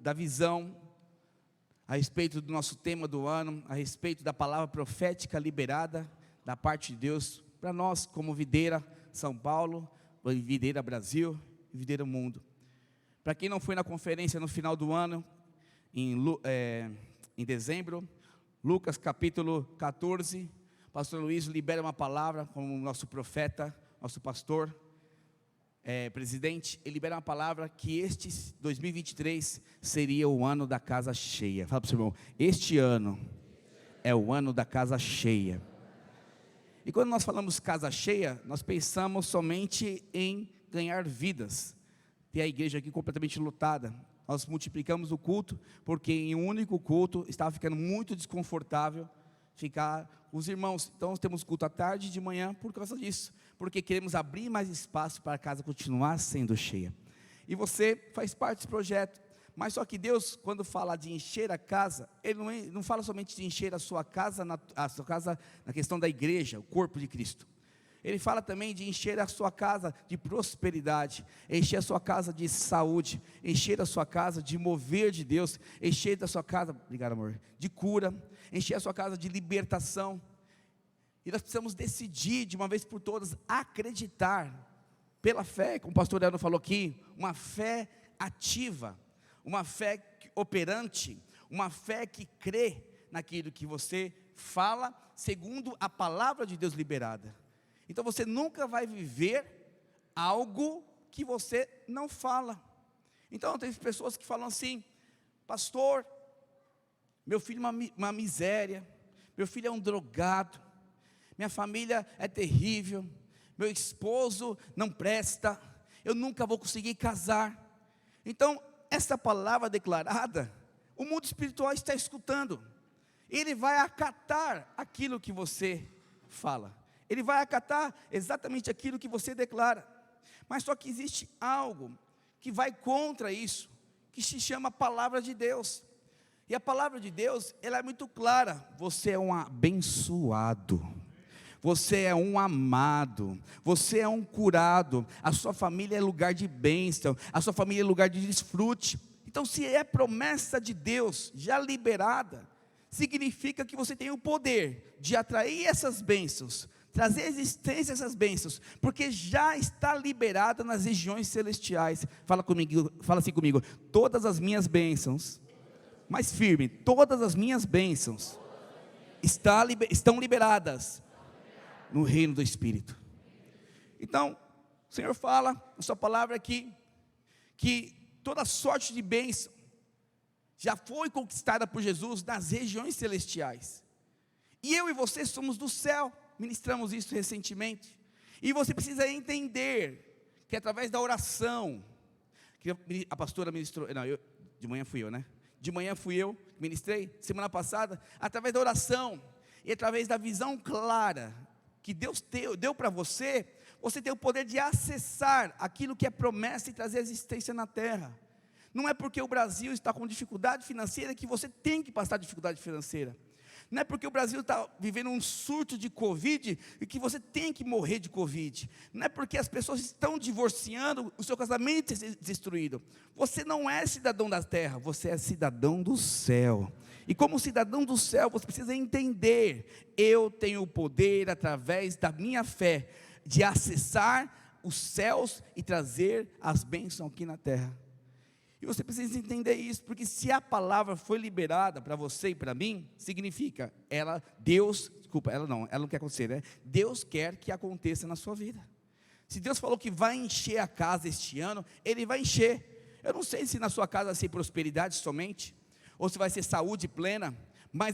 da visão, a respeito do nosso tema do ano, a respeito da palavra profética liberada da parte de Deus para nós, como Videira São Paulo, Videira Brasil e Videira Mundo. Para quem não foi na conferência no final do ano, em dezembro, Lucas capítulo 14, pastor Luiz libera uma palavra como nosso profeta, nosso pastor, presidente, ele libera uma palavra que este 2023 seria o ano da casa cheia. Fala para o seu irmão, este ano é o ano da casa cheia. E quando nós falamos casa cheia, nós pensamos somente em ganhar vidas, ter a igreja aqui completamente lotada. Nós multiplicamos o culto, porque em um único culto estava ficando muito desconfortável ficar os irmãos. Então nós temos culto à tarde e de manhã por causa disso, porque queremos abrir mais espaço para a casa continuar sendo cheia. E você faz parte desse projeto. Mas só que Deus, quando fala de encher a casa, Ele não fala somente de encher a sua casa na questão da igreja, o corpo de Cristo. Ele fala também de encher a sua casa de prosperidade, encher a sua casa de saúde, encher a sua casa de mover de Deus, encher a sua casa, obrigado amor, de cura, encher a sua casa de libertação. E nós precisamos decidir de uma vez por todas, acreditar, pela fé, como o pastor Leandro falou aqui, uma fé ativa, uma fé operante, uma fé que crê naquilo que você fala, segundo a palavra de Deus liberada. Então você nunca vai viver algo que você não fala. Então tem pessoas que falam assim: pastor, meu filho é uma miséria, meu filho é um drogado, minha família é terrível, meu esposo não presta, eu nunca vou conseguir casar. Então essa palavra declarada, o mundo espiritual está escutando, ele vai acatar aquilo que você fala, ele vai acatar exatamente aquilo que você declara. Mas só que existe algo que vai contra isso, que se chama palavra de Deus. E a palavra de Deus, ela é muito clara: você é um abençoado, você é um amado, você é um curado, a sua família é lugar de bênção, a sua família é lugar de desfrute. Então, se é promessa de Deus já liberada, significa que você tem o poder de atrair essas bênçãos, trazer à existência essas bênçãos, porque já está liberada nas regiões celestiais. Fala comigo, fala assim comigo: todas as minhas bênçãos, mais firme, todas as minhas bênçãos estão liberadas no reino do Espírito. Então, o Senhor fala na sua palavra aqui, que toda sorte de bênção já foi conquistada por Jesus nas regiões celestiais, e eu e você somos do céu. Ministramos isso recentemente, e você precisa entender, que através da oração, que a pastora ministrou, de manhã fui eu, de manhã fui eu, ministrei, semana passada, através da oração, e através da visão clara, que Deus deu para você, você tem o poder de acessar aquilo que é promessa e trazer existência na terra. Não é porque o Brasil está com dificuldade financeira que você tem que passar dificuldade financeira. Não é porque o Brasil está vivendo um surto de Covid e que você tem que morrer de Covid. Não é porque as pessoas estão divorciando, o seu casamento é destruído. Você não é cidadão da terra, você é cidadão do céu. E como cidadão do céu, você precisa entender: eu tenho o poder, através da minha fé, de acessar os céus e trazer as bênçãos aqui na terra. E você precisa entender isso, porque se a palavra foi liberada para você e para mim, significa, ela não quer acontecer, Deus quer que aconteça na sua vida. Se Deus falou que vai encher a casa este ano, Ele vai encher. Eu não sei se na sua casa vai ser prosperidade somente, ou se vai ser saúde plena, mas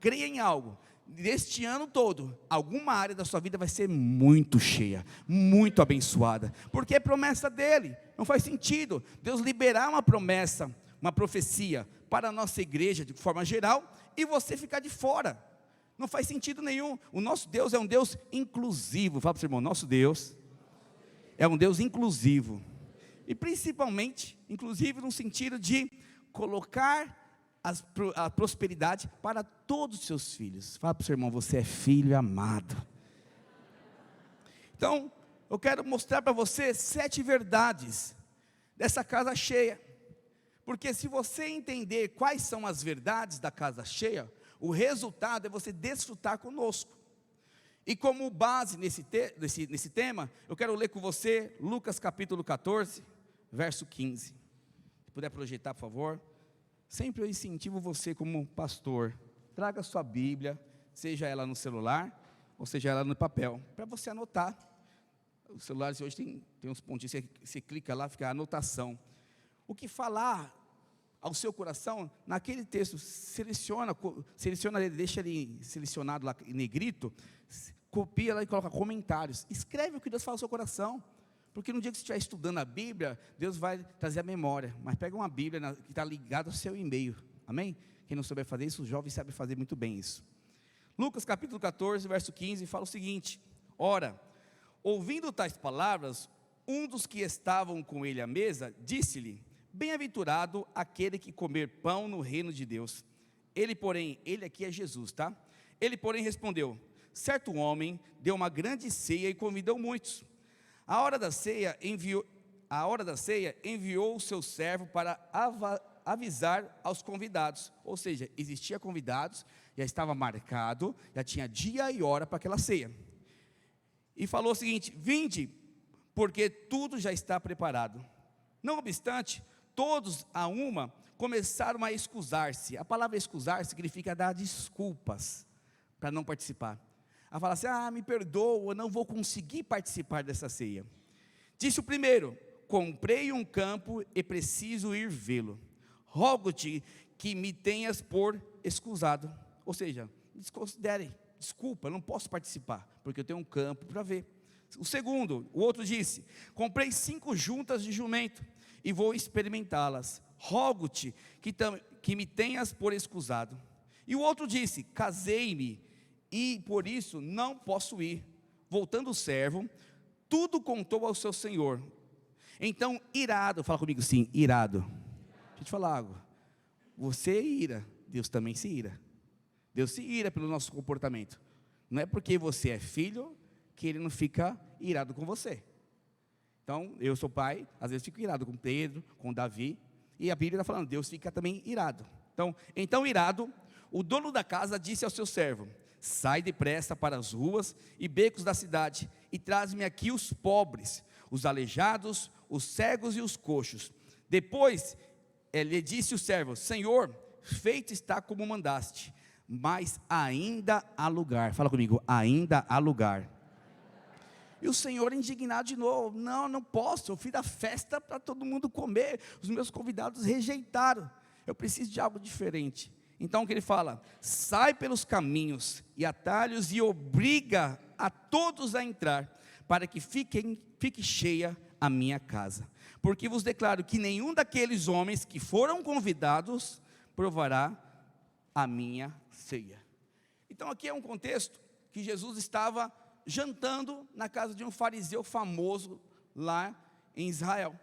creia em algo: neste ano todo, alguma área da sua vida vai ser muito cheia, muito abençoada, porque é promessa dEle. Não faz sentido Deus liberar uma promessa, uma profecia para a nossa igreja de forma geral, e você ficar de fora. Não faz sentido nenhum. O nosso Deus é um Deus inclusivo. Fala para o seu irmão: nosso Deus é um Deus inclusivo, e principalmente inclusive no sentido de colocar a prosperidade para todos os seus filhos. Fala para o seu irmão: você é filho amado. Então, eu quero mostrar para você 7 verdades dessa casa cheia, Porque se você entender quais são as verdades da casa cheia, o resultado é você desfrutar conosco. E como base nesse tema, eu quero ler com você Lucas capítulo 14, verso 15. Se puder projetar, por favor. Sempre eu incentivo você como pastor, traga sua Bíblia, seja ela no celular, ou seja ela no papel, para você anotar. Os celulares hoje tem uns pontinhos, você clica lá, fica a anotação. O que falar ao seu coração, naquele texto, seleciona ele, deixa ele selecionado lá em negrito, copia lá e coloca comentários, escreve o que Deus fala ao seu coração, porque no dia que você estiver estudando a Bíblia, Deus vai trazer a memória, mas pega uma Bíblia que está ligada ao seu e-mail, amém? Quem não souber fazer isso, os jovens sabem fazer muito bem isso. Lucas capítulo 14, verso 15, fala o seguinte: ora, ouvindo tais palavras, um dos que estavam com ele à mesa, disse-lhe: bem-aventurado aquele que comer pão no reino de Deus. Ele aqui é Jesus, tá? Ele, porém, respondeu: certo homem deu uma grande ceia e convidou muitos. A hora da ceia enviou o seu servo para avisar aos convidados. Ou seja, existia convidados, já estava marcado, já tinha dia e hora para aquela ceia. E falou o seguinte: vinde, porque tudo já está preparado. Não obstante, todos a uma começaram a excusar-se. A palavra excusar significa dar desculpas para não participar. A falar assim: me perdoa, eu não vou conseguir participar dessa ceia. Disse o primeiro: comprei um campo e preciso ir vê-lo. Rogo-te que me tenhas por excusado. Ou seja, desconsidere, desculpa, eu não posso participar, porque eu tenho um campo para ver. O outro disse: comprei 5 juntas de jumento e vou experimentá-las. Rogo-te que me tenhas por excusado. E o outro disse: casei-me e por isso não posso ir. Voltando o servo, tudo contou ao seu senhor. Então, irado, fala comigo sim, irado. Deixa eu te falar algo. Você ira, Deus também se ira. Deus se ira pelo nosso comportamento. Não é porque você é filho que Ele não fica irado com você. Então, eu sou pai, às vezes fico irado com Pedro, com Davi, e a Bíblia está falando, Deus fica também irado. Então irado, o dono da casa disse ao seu servo: sai depressa para as ruas e becos da cidade, e traz-me aqui os pobres, os aleijados, os cegos e os coxos. Depois lhe disse o servo: Senhor, feito está como mandaste, mas ainda há lugar. Fala comigo, ainda há lugar. E o Senhor indignado de novo: não posso, eu fiz a festa para todo mundo comer, os meus convidados rejeitaram, eu preciso de algo diferente. Então o que ele fala? Sai pelos caminhos e atalhos e obriga a todos a entrar, para que fique cheia a minha casa. Porque vos declaro que nenhum daqueles homens que foram convidados provará a minha ceia. Então aqui é um contexto que Jesus estava jantando na casa de um fariseu famoso lá em Israel.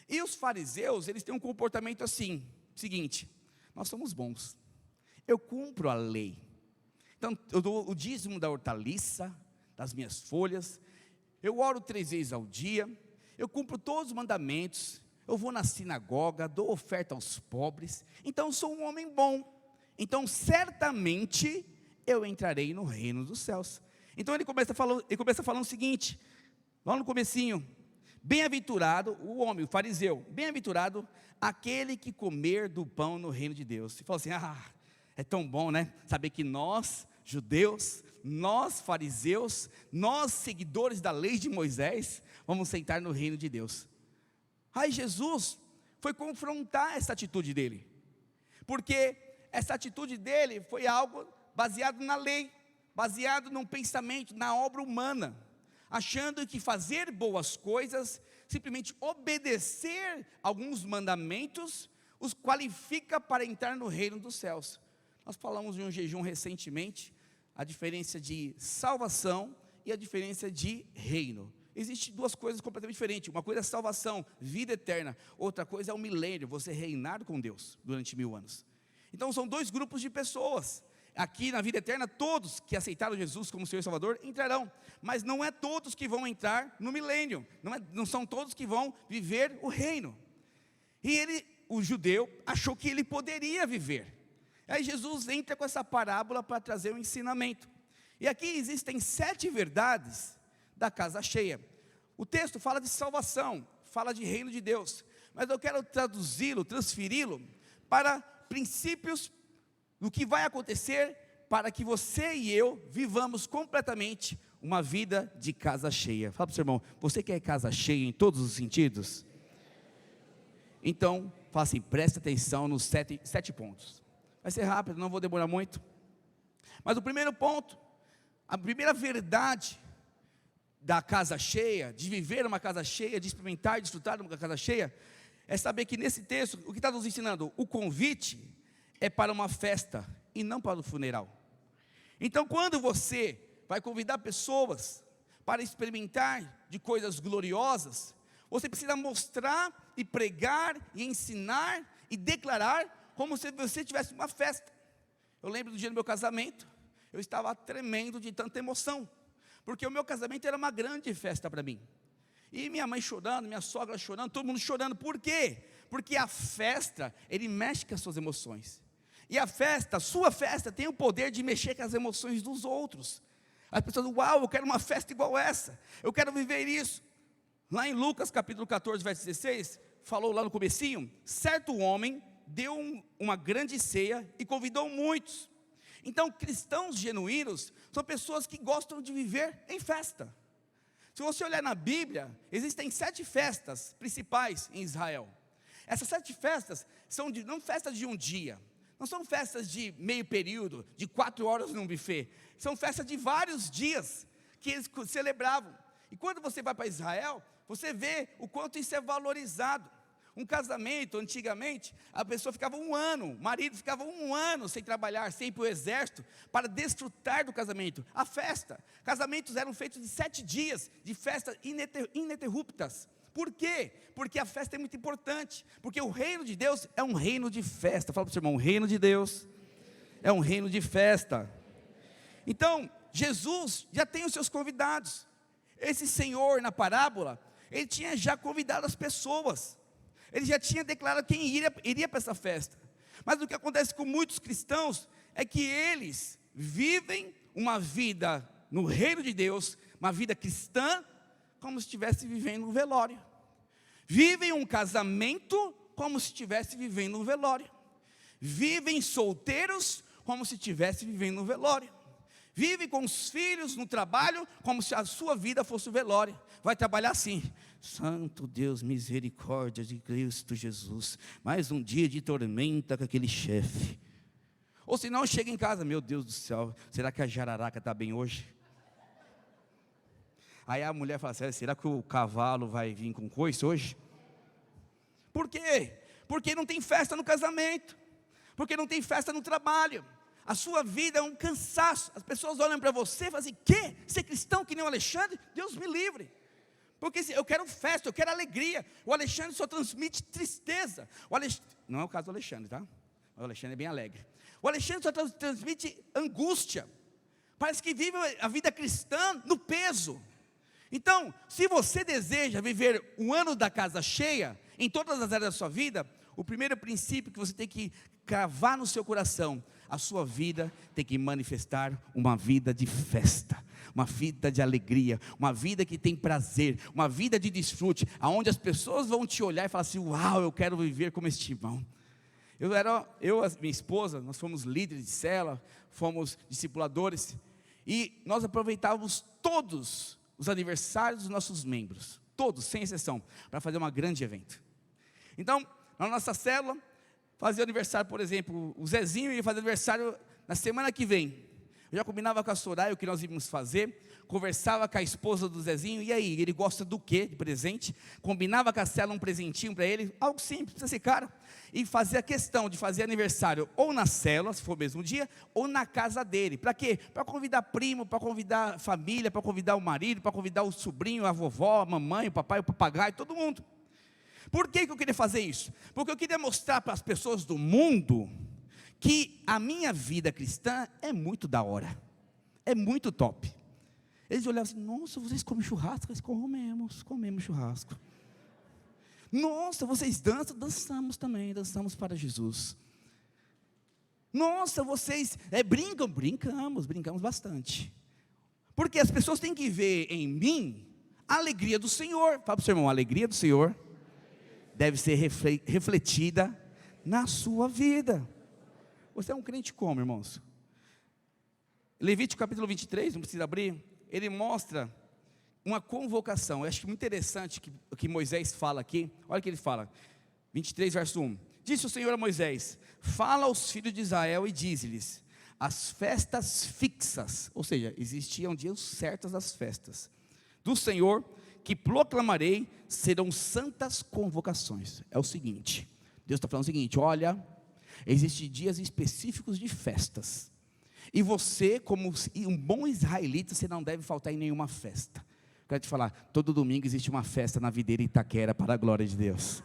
E os fariseus, eles têm um comportamento assim, seguinte: nós somos bons, eu cumpro a lei, então eu dou o dízimo da hortaliça, das minhas folhas, eu oro 3 vezes ao dia, eu cumpro todos os mandamentos, eu vou na sinagoga, dou oferta aos pobres, então eu sou um homem bom, então certamente eu entrarei no reino dos céus. Então ele começa falando o seguinte, lá no comecinho: bem-aventurado o homem, o fariseu, bem-aventurado aquele que comer do pão no reino de Deus. E fala assim: é tão bom, né? Saber que nós, judeus, nós fariseus, nós seguidores da lei de Moisés, vamos sentar no reino de Deus. Aí Jesus foi confrontar essa atitude dele, porque essa atitude dele foi algo baseado na lei, baseado num pensamento, na obra humana, achando que fazer boas coisas, simplesmente obedecer alguns mandamentos, os qualifica para entrar no reino dos céus. Nós falamos de um jejum recentemente, a diferença de salvação e a diferença de reino. Existem 2 coisas completamente diferentes. Uma coisa é salvação, vida eterna. Outra coisa é o milênio, você reinar com Deus durante 1000 anos. Então são 2 grupos de pessoas. Aqui na vida eterna, todos que aceitaram Jesus como Senhor e Salvador entrarão, mas não é todos que vão entrar no milênio, não são todos que vão viver o reino. E ele o judeu achou que ele poderia viver. Aí Jesus entra com essa parábola para trazer um ensinamento. E aqui existem 7 verdades da casa cheia. O texto fala de salvação, fala de reino de Deus, mas eu quero traduzi-lo, transferi-lo para princípios do que vai acontecer para que você e eu vivamos completamente uma vida de casa cheia. Fala para o seu irmão, você quer casa cheia em todos os sentidos? Então, fala assim, preste atenção nos 7 pontos. Vai ser rápido, não vou demorar muito. Mas o primeiro ponto, a primeira verdade da casa cheia, de viver uma casa cheia, de experimentar e desfrutar de uma casa cheia, é saber que nesse texto, o que está nos ensinando? O convite é para uma festa e não para o funeral. Então, quando você vai convidar pessoas para experimentar de coisas gloriosas, você precisa mostrar e pregar e ensinar e declarar como se você tivesse uma festa. Eu lembro do dia do meu casamento, eu estava tremendo de tanta emoção, porque o meu casamento era uma grande festa para mim. E minha mãe chorando, minha sogra chorando, todo mundo chorando. Por quê? Porque a festa, ele mexe com as suas emoções. E a festa, a sua festa, tem o poder de mexer com as emoções dos outros. As pessoas, uau, eu quero uma festa igual essa, eu quero viver isso. Lá em Lucas capítulo 14, verso 16, falou lá no comecinho, certo homem deu uma grande ceia e convidou muitos. Então, cristãos genuínos são pessoas que gostam de viver em festa. Se você olhar na Bíblia, existem 7 festas principais em Israel. Essas 7 festas são não festas de um dia, não são festas de meio período, de 4 horas num buffet. São festas de vários dias que eles celebravam. E quando você vai para Israel, você vê o quanto isso é valorizado. Um casamento, antigamente, a pessoa ficava 1 ano, o marido ficava 1 ano sem trabalhar, sem ir para o exército, para desfrutar do casamento. A festa, casamentos eram feitos de 7 dias, de festas ininterruptas. Por quê? Porque a festa é muito importante, porque o reino de Deus é um reino de festa. Fala para o seu irmão, o reino de Deus é um reino de festa. Então, Jesus já tem os seus convidados. Esse Senhor, na parábola, ele tinha já convidado as pessoas. Ele já tinha declarado quem iria para essa festa. Mas o que acontece com muitos cristãos é que eles vivem uma vida no reino de Deus, uma vida cristã, como se estivesse vivendo um velório. Vivem um casamento como se estivesse vivendo um velório. Vivem solteiros como se estivesse vivendo um velório. Vive com os filhos no trabalho como se a sua vida fosse o velório. Vai trabalhar assim, Santo Deus, misericórdia de Cristo Jesus, mais um dia de tormenta com aquele chefe. Ou se não, chega em casa, meu Deus do céu, será que a jararaca está bem hoje? Aí a mulher fala assim, será que o cavalo vai vir com coice hoje? Por quê? Porque não tem festa no casamento, porque não tem festa no trabalho. A sua vida é um cansaço. As pessoas olham para você e falam assim, que? Ser cristão que nem o Alexandre? Deus me livre. Porque eu quero festa, eu quero alegria. O Alexandre só transmite tristeza. Não é o caso do Alexandre, tá? O Alexandre é bem alegre. O Alexandre só transmite angústia. Parece que vive a vida cristã no peso. Então, se você deseja viver um ano da casa cheia, em todas as áreas da sua vida, o primeiro princípio que você tem que cravar no seu coração, a sua vida tem que manifestar uma vida de festa, uma vida de alegria, uma vida que tem prazer, uma vida de desfrute, aonde as pessoas vão te olhar e falar assim, uau, eu quero viver como este irmão. Eu e minha esposa, nós fomos líderes de célula, fomos discipuladores, e nós aproveitávamos todos os aniversários dos nossos membros, todos, sem exceção, para fazer um grande evento. Então, na nossa célula, fazia aniversário, por exemplo, o Zezinho ia fazer aniversário na semana que vem. Eu já combinava com a Soraya o que nós íamos fazer, conversava com a esposa do Zezinho, e aí, ele gosta do quê de presente? Combinava com a célula um presentinho para ele, algo simples, precisa ser caro, e fazia questão de fazer aniversário ou na célula, se for o mesmo dia, ou na casa dele. Para quê? Para convidar primo, para convidar família, para convidar o marido, para convidar o sobrinho, a vovó, a mamãe, o papai, o papagaio, todo mundo. Por que eu queria fazer isso? Porque eu queria mostrar para as pessoas do mundo que a minha vida cristã é muito da hora, é muito top. Eles olhavam assim, nossa, vocês comem churrasco? Nós comemos churrasco. Nossa, vocês dançam? Dançamos também, dançamos para Jesus. Nossa, vocês brincam? Brincamos bastante. Porque as pessoas têm que ver em mim a alegria do Senhor. Fala para o seu irmão, a alegria do Senhor deve ser refletida na sua vida. Você é um crente como, irmãos? Levítico capítulo 23, não precisa abrir, ele mostra uma convocação. Eu acho muito interessante o que Moisés fala aqui. Olha o que ele fala, 23 verso 1. Disse o Senhor a Moisés: fala aos filhos de Israel e dize-lhes: as festas fixas, ou seja, existiam dias certos das festas do Senhor, que proclamarei, serão santas convocações. É o seguinte, Deus está falando o seguinte: olha, existem dias específicos de festas, e você, como um bom israelita, você não deve faltar em nenhuma festa. Quero te falar, todo domingo existe uma festa na Videira Itaquera, para a glória de Deus.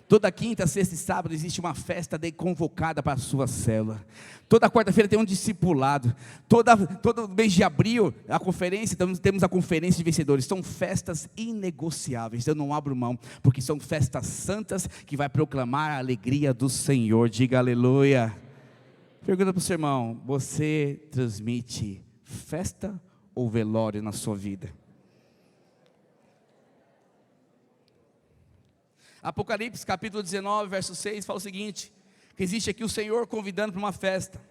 Toda quinta, sexta e sábado existe uma festa convocada para a sua célula. Toda quarta-feira tem um discipulado. Todo mês de abril, a conferência, temos a conferência de vencedores. São festas inegociáveis, eu não abro mão, porque são festas santas que vai proclamar a alegria do Senhor. Diga aleluia. Pergunta para o seu irmão: você transmite festa ou velório na sua vida? Apocalipse capítulo 19, verso 6, fala o seguinte, que existe aqui o Senhor convidando para uma festa.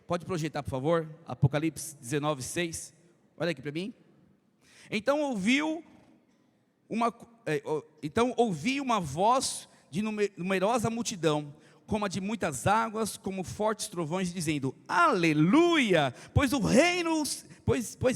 Pode projetar, por favor, Apocalipse 19, 6, olha aqui para mim. Então ouvi uma voz de numerosa multidão, como a de muitas águas, como fortes trovões, dizendo: aleluia, pois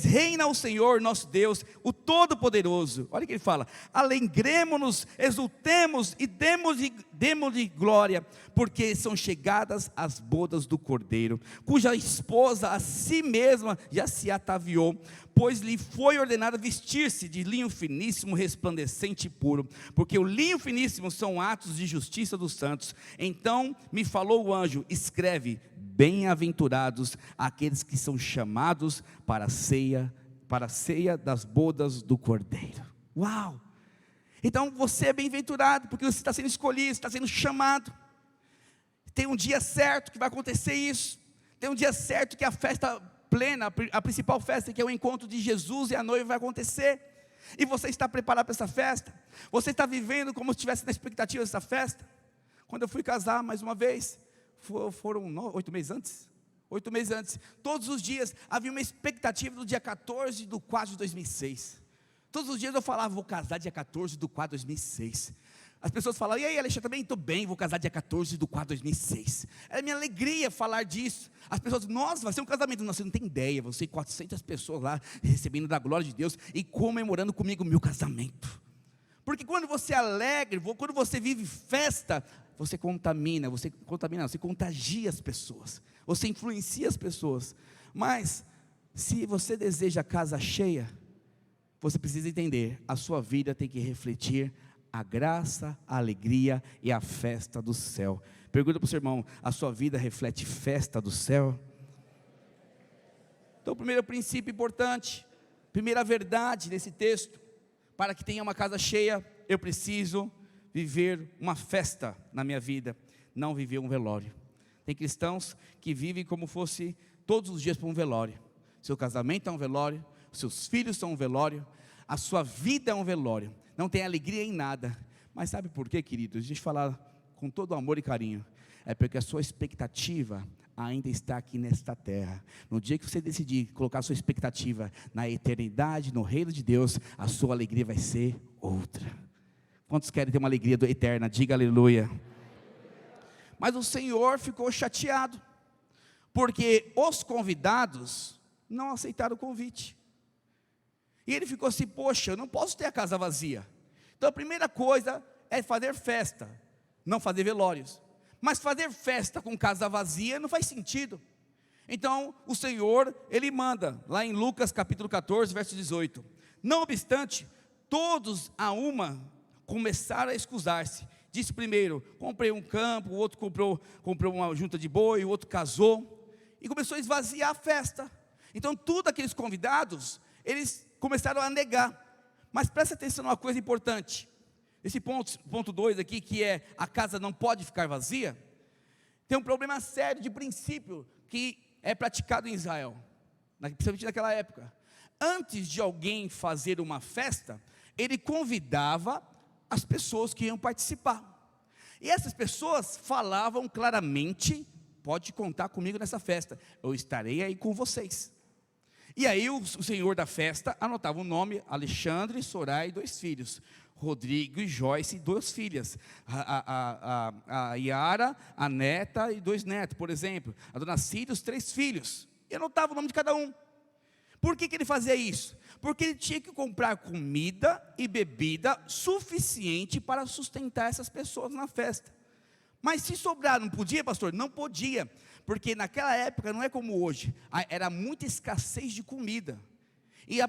reina o Senhor nosso Deus, o Todo-Poderoso. Olha o que ele fala: alegremo-nos, exultemos e demos-lhe glória, porque são chegadas as bodas do Cordeiro, cuja esposa a si mesma já se ataviou, pois lhe foi ordenado vestir-se de linho finíssimo, resplandecente e puro, porque o linho finíssimo são atos de justiça dos santos. Então me falou o anjo: escreve, bem-aventurados aqueles que são chamados para a ceia das bodas do Cordeiro. Uau! Então você é bem-aventurado, porque você está sendo escolhido, está sendo chamado. Tem um dia certo que vai acontecer isso. Tem um dia certo que a festa plena, a principal festa, que é o encontro de Jesus e a noiva, vai acontecer. E você está preparado para essa festa? Você está vivendo como se estivesse na expectativa dessa festa? Quando eu fui casar mais uma vez, foram 8 meses antes. 8 meses antes, todos os dias havia uma expectativa do dia 14 de 4 de 2006. Todos os dias eu falava: vou casar dia 14 de 4 de 2006. As pessoas falavam: e aí, Alexandre, também estou bem, vou casar dia 14 de 4 de 2006. Era minha alegria falar disso. As pessoas: nossa, vai ser um casamento. Não, você não tem ideia, você e 400 pessoas lá, recebendo da glória de Deus e comemorando comigo o meu casamento. Porque quando você é alegre, quando você vive festa, você contagia as pessoas, você influencia as pessoas. Mas se você deseja a casa cheia, você precisa entender: a sua vida tem que refletir a graça, a alegria e a festa do céu. Pergunta para o seu irmão: a sua vida reflete festa do céu? Então, o primeiro princípio importante, primeira verdade nesse texto: para que tenha uma casa cheia, eu preciso viver uma festa na minha vida, não viver um velório. Tem cristãos que vivem como fosse todos os dias para um velório. Seu casamento é um velório, seus filhos são um velório, a sua vida é um velório, não tem alegria em nada. Mas sabe por quê, queridos? Deixa eu falar com todo amor e carinho. É porque a sua expectativa ainda está aqui nesta terra. No dia que você decidir colocar a sua expectativa na eternidade, no reino de Deus, a sua alegria vai ser outra. Quantos querem ter uma alegria eterna? Diga aleluia. Mas o Senhor ficou chateado, porque os convidados não aceitaram o convite. E ele ficou assim: poxa, eu não posso ter a casa vazia. Então a primeira coisa é fazer festa, não fazer velórios. Mas fazer festa com casa vazia não faz sentido. Então o Senhor, Ele manda, lá em Lucas capítulo 14, verso 18. Não obstante, todos a uma começaram a escusar-se. Disse primeiro: comprei um campo, o outro comprou uma junta de boi, o outro casou. E começou a esvaziar a festa. Então todos aqueles convidados, eles começaram a negar. Mas presta atenção numa coisa importante: Esse ponto 2 aqui, que é a casa não pode ficar vazia, tem um problema sério de princípio que é praticado em Israel, principalmente naquela época. Antes de alguém fazer uma festa, ele convidava as pessoas que iam participar, e essas pessoas falavam claramente: pode contar comigo nessa festa, eu estarei aí com vocês. E aí o senhor da festa anotava o nome: Alexandre, Soraya e 2 filhos, Rodrigo e Joyce e 2 filhas, a Yara, a neta e 2 netos, por exemplo, a dona Cida, os 3 filhos, e anotava o nome de cada um. Por que ele fazia isso? Porque ele tinha que comprar comida e bebida suficiente para sustentar essas pessoas na festa. Mas se sobrar, não podia, pastor? Não podia, porque naquela época não é como hoje, era muita escassez de comida. E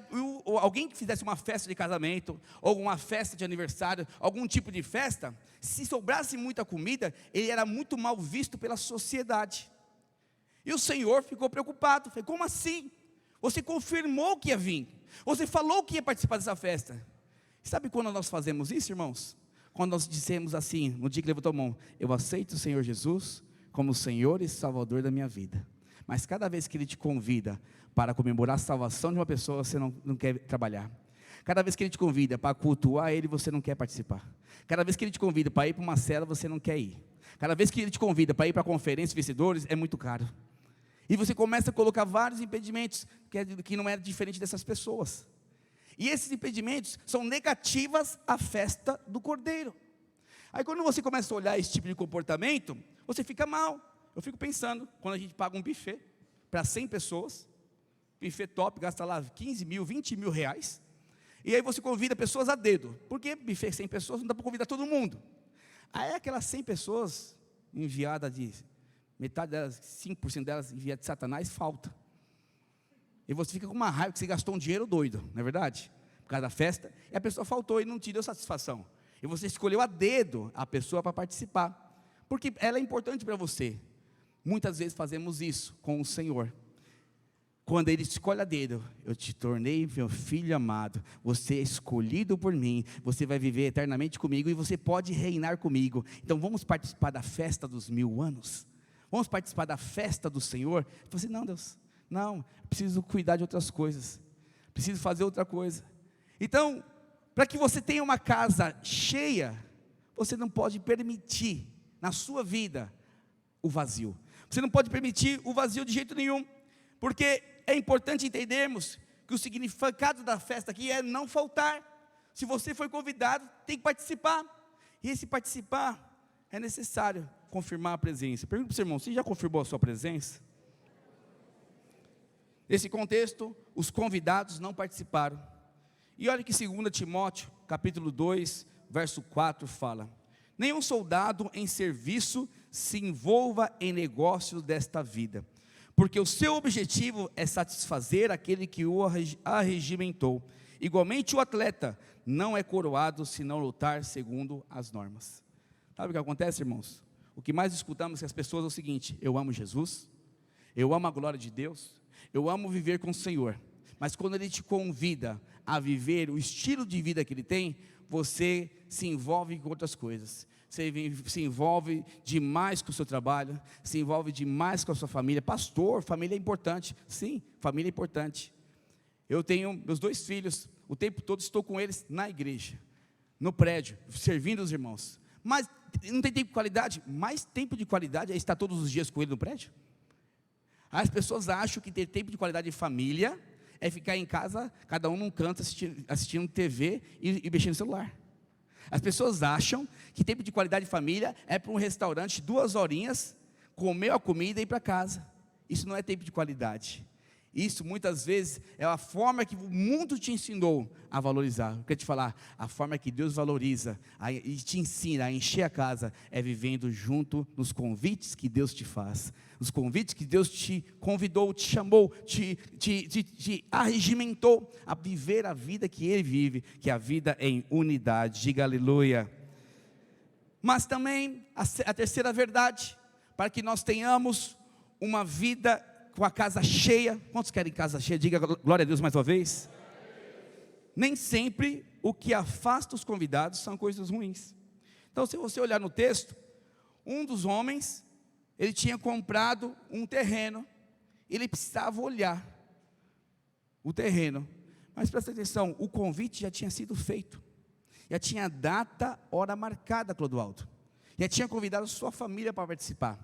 alguém que fizesse uma festa de casamento, ou uma festa de aniversário, algum tipo de festa, se sobrasse muita comida, ele era muito mal visto pela sociedade. E o Senhor ficou preocupado, falou: como assim? Você confirmou que ia vir, você falou que ia participar dessa festa. Sabe quando nós fazemos isso, irmãos? Quando nós dissemos assim, no dia que levantou a mão: eu aceito o Senhor Jesus como o Senhor e Salvador da minha vida. Mas cada vez que Ele te convida para comemorar a salvação de uma pessoa, você não quer trabalhar. Cada vez que Ele te convida para cultuar Ele, você não quer participar. Cada vez que Ele te convida para ir para uma cela, você não quer ir. Cada vez que Ele te convida para ir para a conferência de vencedores, é muito caro. E você começa a colocar vários impedimentos, que não é diferente dessas pessoas. E esses impedimentos são negativas à festa do Cordeiro. Aí quando você começa a olhar esse tipo de comportamento, você fica mal. Eu fico pensando, quando a gente paga um buffet para 100 pessoas, buffet top, gasta lá 15 mil, 20 mil reais, e aí você convida pessoas a dedo, porque buffet 100 pessoas não dá para convidar todo mundo. Aí aquelas 100 pessoas enviadas de, metade delas, 5% delas enviadas de Satanás, falta. E você fica com uma raiva que você gastou um dinheiro doido, não é verdade? Por causa da festa, e a pessoa faltou e não te deu satisfação. E você escolheu a dedo a pessoa para participar, porque ela é importante para você. Muitas vezes fazemos isso com o Senhor. Quando Ele escolhe a dedo: eu te tornei meu filho amado, você é escolhido por mim, você vai viver eternamente comigo e você pode reinar comigo. Então vamos participar da festa dos 1000 anos? Vamos participar da festa do Senhor? Eu falei assim: não, Deus, não, preciso cuidar de outras coisas, preciso fazer outra coisa. Então, para que você tenha uma casa cheia, você não pode permitir na sua vida o vazio. Você não pode permitir o vazio de jeito nenhum, porque é importante entendermos que o significado da festa aqui é não faltar. Se você foi convidado, tem que participar, e esse participar é necessário confirmar a presença. Pergunta para o seu irmão: você já confirmou a sua presença? Nesse contexto, os convidados não participaram. E olha que 2 Timóteo, capítulo 2, verso 4 fala: nenhum soldado em serviço se envolva em negócios desta vida, porque o seu objetivo é satisfazer aquele que o arregimentou. Igualmente o atleta não é coroado se não lutar segundo as normas. Sabe o que acontece, irmãos? O que mais escutamos que as pessoas é o seguinte: eu amo Jesus, eu amo a glória de Deus, eu amo viver com o Senhor. Mas quando Ele te convida a viver o estilo de vida que Ele tem, você se envolve com outras coisas. Você se envolve demais com o seu trabalho, se envolve demais com a sua família. Pastor, família é importante. Sim, família é importante. Eu tenho meus 2 filhos, o tempo todo estou com eles na igreja, no prédio, servindo os irmãos. Mas não tem tempo de qualidade? Mais tempo de qualidade é estar todos os dias com ele no prédio? As pessoas acham que ter tempo de qualidade de família é ficar em casa, cada um num canto assistindo TV e mexendo no celular. As pessoas acham que tempo de qualidade de família é para um restaurante 2 horinhas, comer a comida e ir para casa. Isso não é tempo de qualidade. Isso muitas vezes é a forma que o mundo te ensinou a valorizar. Eu quero te falar, a forma que Deus valoriza e te ensina a encher a casa é vivendo junto nos convites que Deus te faz. Os convites que Deus te convidou, te chamou, te arregimentou a viver a vida que Ele vive, que é a vida em unidade. Diga aleluia. Mas também a terceira verdade, para que nós tenhamos uma vida com a casa cheia. Quantos querem casa cheia? Diga glória a Deus mais uma vez. nem sempre o que afasta os convidados são coisas ruins. Então, se você olhar no texto, um dos homens, ele tinha comprado um terreno, ele precisava olhar o terreno, mas presta atenção, o convite já tinha sido feito, já tinha data, hora marcada, Clodoaldo, já tinha convidado sua família para participar.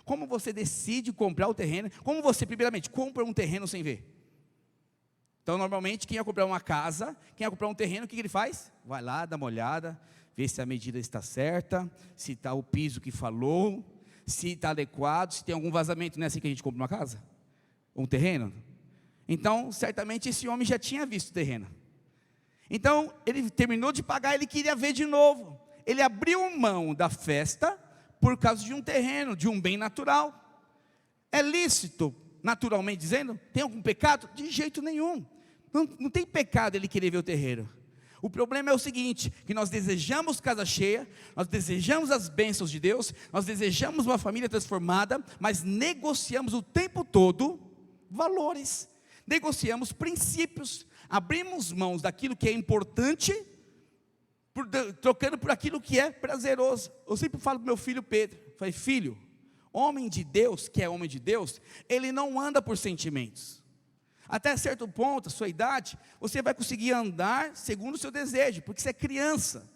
Como você decide comprar o terreno? Como você, primeiramente, compra um terreno sem ver? Então, normalmente, quem ia comprar uma casa, quem ia comprar um terreno, o que ele faz? Vai lá, dá uma olhada, vê se a medida está certa, se está o piso que falou, se está adequado, se tem algum vazamento. Não é assim que a gente compra uma casa? Um terreno? Então, certamente, esse homem já tinha visto o terreno. Então, ele terminou de pagar, ele queria ver de novo. Ele abriu mão da festa por causa de um terreno, de um bem natural. É lícito, naturalmente dizendo? Tem algum pecado? De jeito nenhum. Não tem pecado ele querer ver o terreno. O problema é o seguinte, que nós desejamos casa cheia, nós desejamos as bênçãos de Deus, nós desejamos uma família transformada, mas negociamos o tempo todo valores, negociamos princípios, abrimos mãos daquilo que é importante, trocando por aquilo que é prazeroso. Eu sempre falo para o meu filho Pedro, falei, filho, homem de Deus, que é homem de Deus, ele não anda por sentimentos. Até certo ponto, a sua idade, você vai conseguir andar segundo o seu desejo, porque você é criança.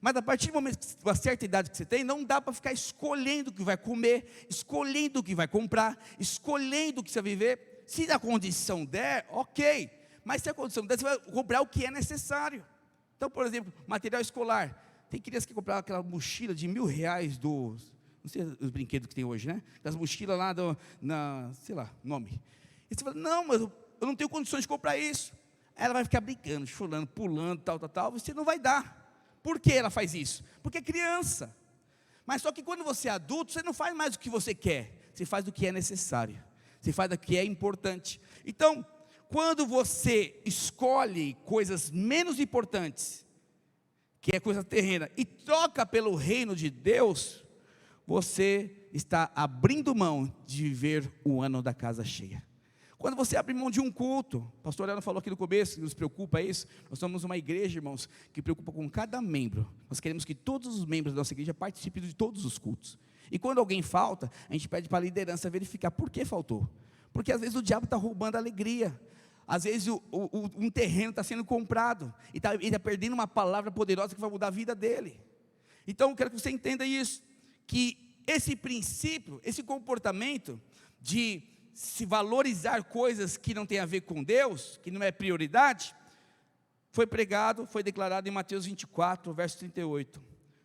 Mas a partir do momento, uma certa idade que você tem, não dá para ficar escolhendo o que vai comer, escolhendo o que vai comprar, escolhendo o que você vai viver. Se a condição der, ok. Mas se a condição der, você vai comprar o que é necessário. Então, por exemplo, material escolar. Tem criança que comprar aquela mochila de R$1.000 não sei os brinquedos que tem hoje, né? Das mochilas lá sei lá, nome. E você fala, não, mas eu não tenho condições de comprar isso. Aí ela vai ficar brincando, chorando, pulando, tal, você não vai dar. Por que ela faz isso? Porque é criança. Mas só que quando você é adulto, você não faz mais o que você quer, você faz o que é necessário, você faz o que é importante. Então, quando você escolhe coisas menos importantes, que é coisa terrena, e troca pelo reino de Deus, você está abrindo mão de viver o ano da casa cheia. Quando você abre mão de um culto, o pastor Leandro falou aqui no começo, que nos preocupa isso, nós somos uma igreja, irmãos, que preocupa com cada membro. Nós queremos que todos os membros da nossa igreja participem de todos os cultos. E quando alguém falta, a gente pede para a liderança verificar por que faltou. Porque às vezes o diabo está roubando a alegria. Às vezes um terreno está sendo comprado, e ele está perdendo uma palavra poderosa que vai mudar a vida dele. Então eu quero que você entenda isso, que esse princípio, esse comportamento de se valorizar coisas que não tem a ver com Deus, que não é prioridade, foi pregado, foi declarado em Mateus 24, verso 38.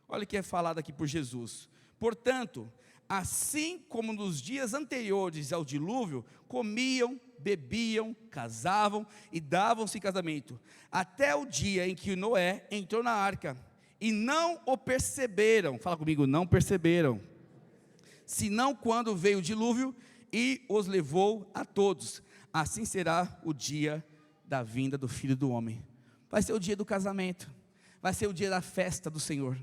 Olha o que é falado aqui por Jesus. Portanto, assim como nos dias anteriores ao dilúvio, comiam, bebiam, casavam e davam-se em casamento, até o dia em que Noé entrou na arca, e não o perceberam, fala comigo, não perceberam, senão quando veio o dilúvio, e os levou a todos. Assim será o dia da vinda do Filho do Homem. Vai ser o dia do casamento, vai ser o dia da festa do Senhor.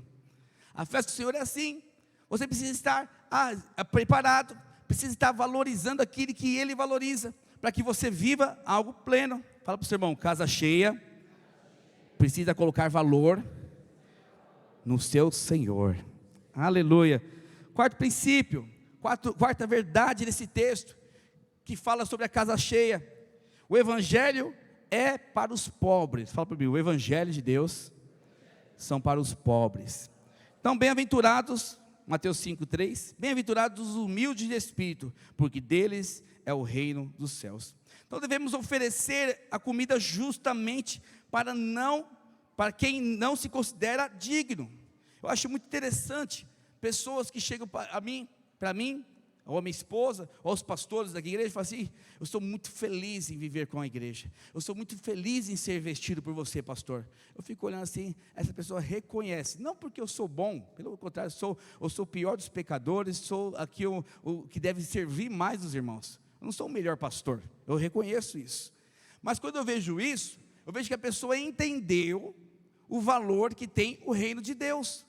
A festa do Senhor é assim, você precisa estar preparado, precisa estar valorizando aquilo que Ele valoriza, para que você viva algo pleno. Fala para o seu irmão, casa cheia, precisa colocar valor no seu Senhor. Aleluia. Quarto princípio, quarta verdade nesse texto, que fala sobre a casa cheia. O evangelho é para os pobres. Fala para mim, o evangelho de Deus são para os pobres. Então, bem-aventurados, Mateus 5:3, bem-aventurados os humildes de espírito, porque deles é o reino dos céus. Então devemos oferecer a comida justamente para quem não se considera digno. Eu acho muito interessante pessoas que chegam para mim, ou a minha esposa, ou aos pastores da igreja, e falam assim: eu estou muito feliz em viver com a igreja, eu estou muito feliz em ser vestido por você, pastor. Eu fico olhando assim, essa pessoa reconhece, não porque eu sou bom, pelo contrário, eu sou o pior dos pecadores, sou aqui o que deve servir mais os irmãos. Eu não sou o melhor pastor, eu reconheço isso. Mas quando eu vejo isso, eu vejo que a pessoa entendeu o valor que tem o reino de Deus.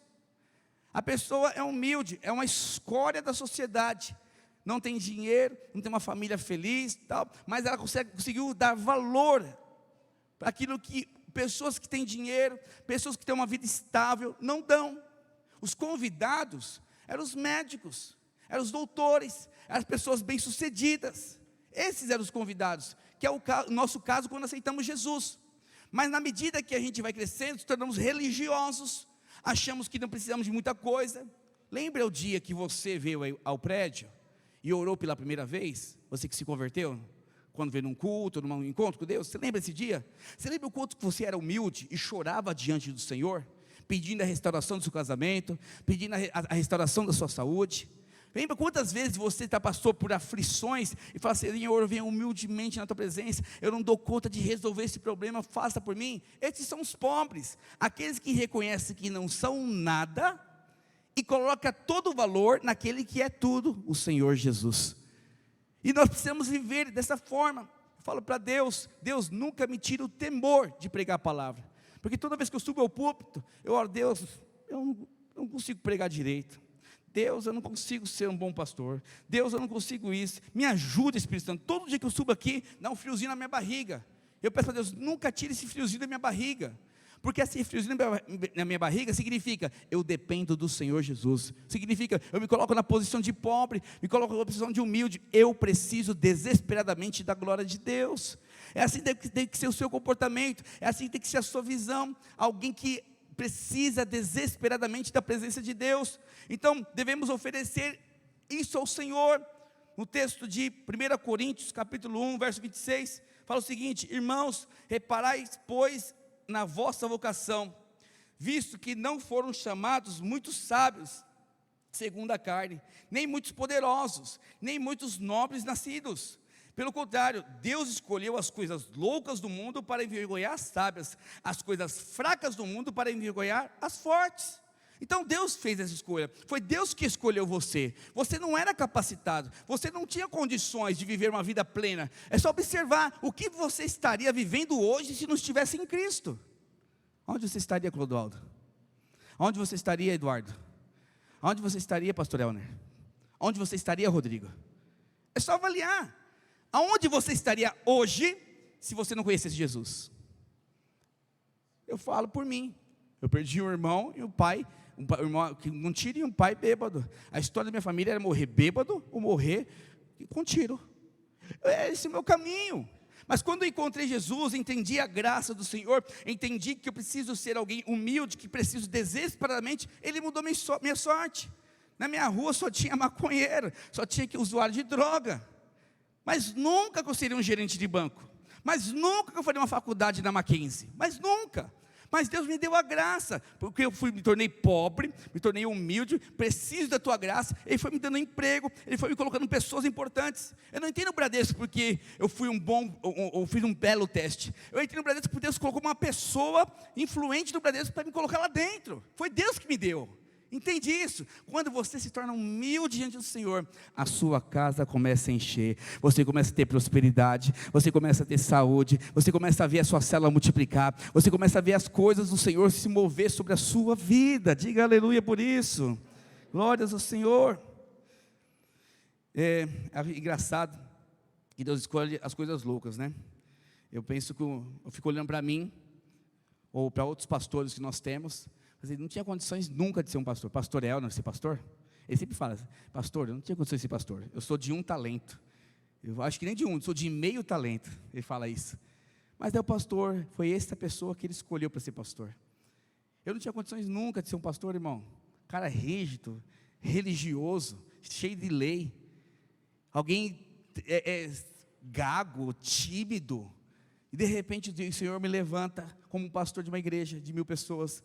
A pessoa é humilde, é uma escória da sociedade, não tem dinheiro, não tem uma família feliz, tal, mas ela conseguiu dar valor para aquilo que pessoas que têm dinheiro, pessoas que têm uma vida estável, não dão. Os convidados eram os médicos, eram os doutores, eram as pessoas bem-sucedidas. Esses eram os convidados, que é o nosso caso quando aceitamos Jesus. Mas na medida que a gente vai crescendo, nos tornamos religiosos, achamos que não precisamos de muita coisa. Lembra o dia que você veio ao prédio e orou pela primeira vez? Você que se converteu? Quando veio num culto, num encontro com Deus? Você lembra esse dia? Você lembra o quanto que você era humilde e chorava diante do Senhor? Pedindo a restauração do seu casamento, pedindo a restauração da sua saúde. Lembra quantas vezes você passou por aflições e fala assim: Senhor, eu venho humildemente na tua presença, eu não dou conta de resolver esse problema, faça por mim. Esses são os pobres, aqueles que reconhecem que não são nada e coloca todo o valor naquele que é tudo, o Senhor Jesus. E nós precisamos viver dessa forma. Eu falo para Deus: Deus, nunca me tira o temor de pregar a palavra, porque toda vez que eu subo ao púlpito, eu oro: Deus, eu não consigo pregar direito. Deus, eu não consigo ser um bom pastor. Deus, eu não consigo isso. Me ajuda, Espírito Santo. Todo dia que eu subo aqui, dá um friozinho na minha barriga. Eu peço a Deus: nunca tire esse friozinho da minha barriga. Porque esse friozinho na minha barriga significa: eu dependo do Senhor Jesus. Significa: eu me coloco na posição de pobre, me coloco na posição de humilde. Eu preciso desesperadamente da glória de Deus. É assim que tem que ser o seu comportamento. É assim que tem que ser a sua visão. Alguém que precisa desesperadamente da presença de Deus. Então devemos oferecer isso ao Senhor. No texto de 1 Coríntios capítulo 1, verso 26, fala o seguinte: irmãos, reparais pois na vossa vocação, visto que não foram chamados muitos sábios segundo a carne, nem muitos poderosos, nem muitos nobres nascidos. Pelo contrário, Deus escolheu as coisas loucas do mundo para envergonhar as sábias, as coisas fracas do mundo para envergonhar as fortes. Então Deus fez essa escolha, foi Deus que escolheu você. Você não era capacitado, você não tinha condições de viver uma vida plena. É só observar o que você estaria vivendo hoje se não estivesse em Cristo. Onde você estaria, Clodoaldo? Onde você estaria, Eduardo? Onde você estaria, pastor Elner? Onde você estaria, Rodrigo? É só avaliar. Aonde você estaria hoje, se você não conhecesse Jesus? Eu falo por mim. Eu perdi um irmão e um pai, um irmão com tiro e um pai bêbado. A história da minha família era morrer bêbado ou morrer com tiro. Esse é o meu caminho. Mas quando eu encontrei Jesus, entendi a graça do Senhor, entendi que eu preciso ser alguém humilde, que preciso desesperadamente, Ele mudou minha sorte. Na minha rua só tinha maconheiro, só tinha usuário de droga. Mas nunca que eu seria um gerente de banco, mas nunca que eu faria uma faculdade na Mackenzie, mas nunca. Mas Deus me deu a graça, porque me tornei pobre, me tornei humilde, preciso da tua graça. Ele foi me dando emprego, Ele foi me colocando pessoas importantes. Eu não entrei no Bradesco porque eu fui ou fiz um belo teste. Eu entrei no Bradesco porque Deus colocou uma pessoa influente do Bradesco para me colocar lá dentro. Foi Deus que me deu. Entende isso? Quando você se torna humilde diante do Senhor, a sua casa começa a encher, você começa a ter prosperidade, você começa a ter saúde, você começa a ver a sua célula multiplicar, você começa a ver as coisas do Senhor se mover sobre a sua vida. Diga aleluia por isso. Glórias ao Senhor. É engraçado que Deus escolhe as coisas loucas, né? Eu penso que eu fico olhando para mim, ou para outros pastores que nós temos. Ele não tinha condições nunca de ser um pastor. Pastor Elner, ser pastor? Ele sempre fala: pastor, eu não tinha condições de ser pastor. Eu sou de um talento. Eu acho que nem de um, eu sou de meio talento. Ele fala isso. Mas daí o pastor, foi essa pessoa que ele escolheu para ser pastor. Eu não tinha condições nunca de ser um pastor, irmão. Cara rígido, religioso, cheio de lei. Alguém gago, tímido. E de repente o Senhor me levanta como um pastor de uma igreja de 1000 pessoas.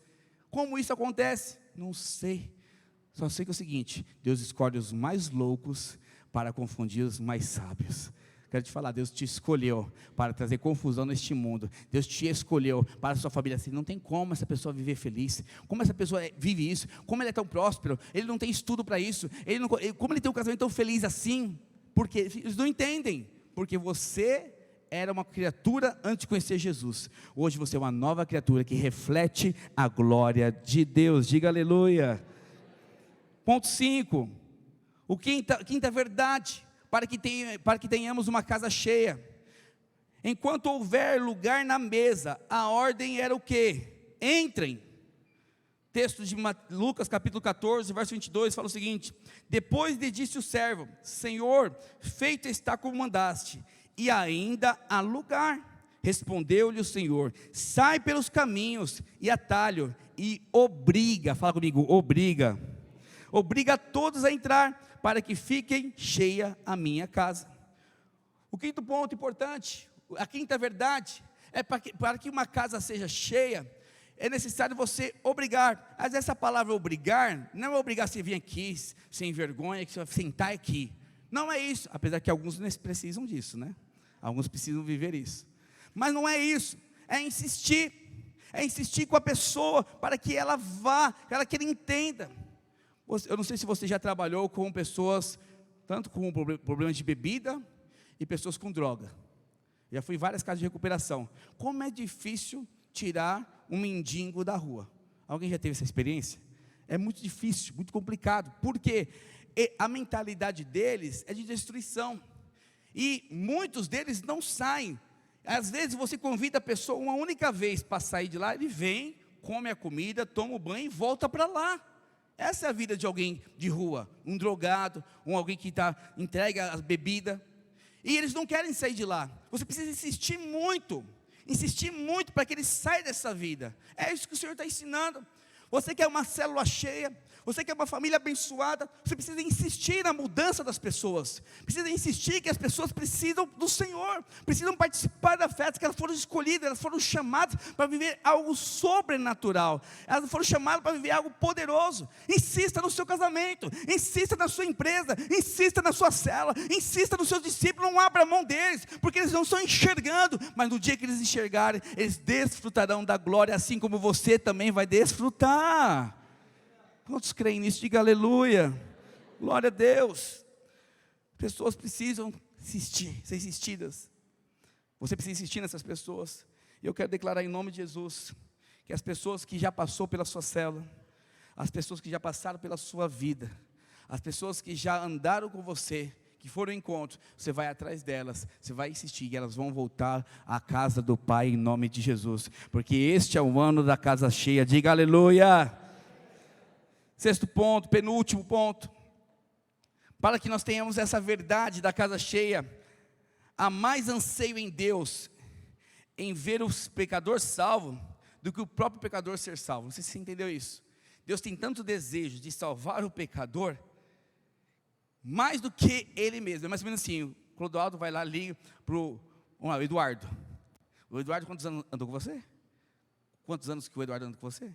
Como isso acontece? Não sei. Só sei que é o seguinte: Deus escolhe os mais loucos para confundir os mais sábios. Quero te falar, Deus te escolheu para trazer confusão neste mundo. Deus te escolheu para a sua família. Assim, não tem como essa pessoa viver feliz. Como essa pessoa vive isso? Como ele é tão próspero? Ele não tem estudo para isso. Como ele tem um casamento tão feliz assim? Porque eles não entendem. Porque você era uma criatura antes de conhecer Jesus. Hoje você é uma nova criatura que reflete a glória de Deus. Diga aleluia. Ponto 5. Quinta verdade, para que tenhamos uma casa cheia. Enquanto houver lugar na mesa, a ordem era o quê? Entrem. Texto de Lucas capítulo 14, verso 22, fala o seguinte: depois lhe disse o servo: Senhor, feito está como mandaste, e ainda há lugar. Respondeu-lhe o Senhor: sai pelos caminhos e atalho, e obriga, fala comigo, obriga todos a entrar, para que fiquem cheia a minha casa. O quinto ponto importante, a quinta verdade, é para que uma casa seja cheia, é necessário você obrigar. Mas essa palavra obrigar, não é obrigar você vir aqui sem vergonha, que você vai sentar aqui. Não é isso, apesar que alguns precisam disso, né? Alguns precisam viver isso. Mas não é isso, é insistir com a pessoa, para que ela vá, para que ele entenda. Eu não sei se você já trabalhou com pessoas, tanto com problemas de bebida, e pessoas com droga. Já fui em várias casas de recuperação. Como é difícil tirar um mendigo da rua. Alguém já teve essa experiência? É muito difícil, muito complicado, porque a mentalidade deles é de destruição, e muitos deles não saem. Às vezes você convida a pessoa uma única vez para sair de lá, ele vem, come a comida, toma o banho e volta para lá. Essa é a vida de alguém de rua, um drogado, alguém que entrega as bebidas, e eles não querem sair de lá. Você precisa insistir muito para que eles saiam dessa vida. É isso que o Senhor está ensinando. Você quer uma célula cheia, você quer uma família abençoada, você precisa insistir na mudança das pessoas, precisa insistir que as pessoas precisam do Senhor, precisam participar da festa, que elas foram escolhidas, elas foram chamadas para viver algo sobrenatural, elas foram chamadas para viver algo poderoso. Insista no seu casamento, insista na sua empresa, insista na sua célula, insista nos seus discípulos, não abra mão deles, porque eles não estão enxergando, mas no dia que eles enxergarem, eles desfrutarão da glória, assim como você também vai desfrutar. Quantos creem nisso? Diga aleluia, glória a Deus. Pessoas precisam ser insistidas. Você precisa insistir nessas pessoas. E eu quero declarar em nome de Jesus, que as pessoas que já passou pela sua célula, as pessoas que já passaram pela sua vida, as pessoas que já andaram com você, que foram ao encontro, você vai atrás delas, você vai insistir, e elas vão voltar à casa do Pai em nome de Jesus, porque este é o ano da casa cheia. Diga aleluia. Sexto ponto, penúltimo ponto, para que nós tenhamos essa verdade da casa cheia, há mais anseio em Deus, em ver o pecador salvo, do que o próprio pecador ser salvo. Não sei se você entendeu isso. Deus tem tanto desejo de salvar o pecador, mais do que ele mesmo. É mais ou menos assim, o Clodoaldo vai lá, liga para o Eduardo. O Eduardo, quantos anos andou com você? Quantos anos que o Eduardo andou com você?